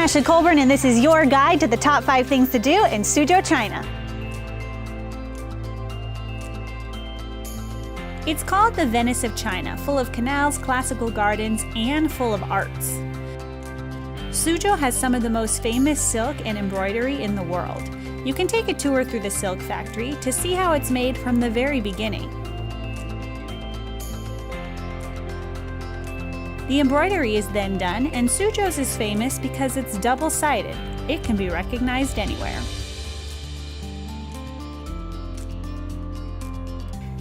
Ashley Colburn, and this is your guide to the top 5 things to do in Suzhou, China. It's called the Venice of China, full of canals, classical gardens, and full of arts. Suzhou has some of the most famous silk and embroidery in the world. You can take a tour through the silk factory to see how it's made from the very beginning. The embroidery is then done, and Suzhou's is famous because it's double-sided. It can be recognized anywhere.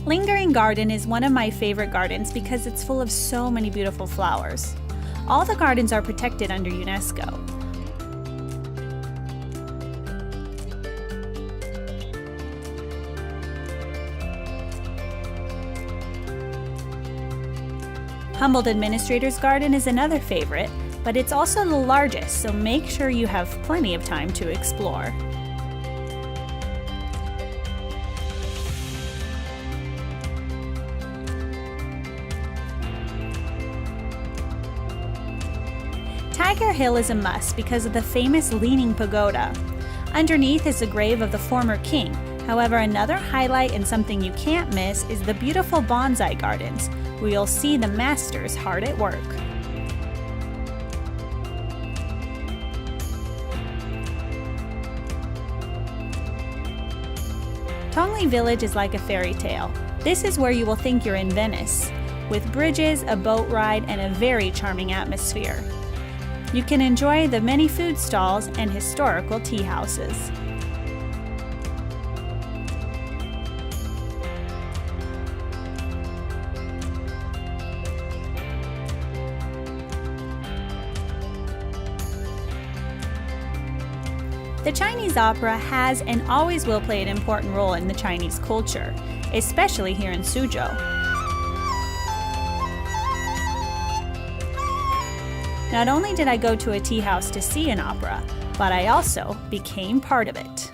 Lingering Garden is one of my favorite gardens because it's full of so many beautiful flowers. All the gardens are protected under UNESCO. Humboldt Administrator's Garden is another favorite, but it's also the largest, so make sure you have plenty of time to explore. Tiger Hill is a must because of the famous Leaning Pagoda. Underneath is the grave of the former king. However, another highlight and something you can't miss is the beautiful bonsai gardens, where you'll see the masters hard at work. Tongli village is like a fairy tale. This is where you will think you're in Venice, with bridges, a boat ride, and a very charming atmosphere. You can enjoy the many food stalls and historical tea houses. The Chinese opera has and always will play an important role in the Chinese culture, especially here in Suzhou. Not only did I go to a tea house to see an opera, but I also became part of it.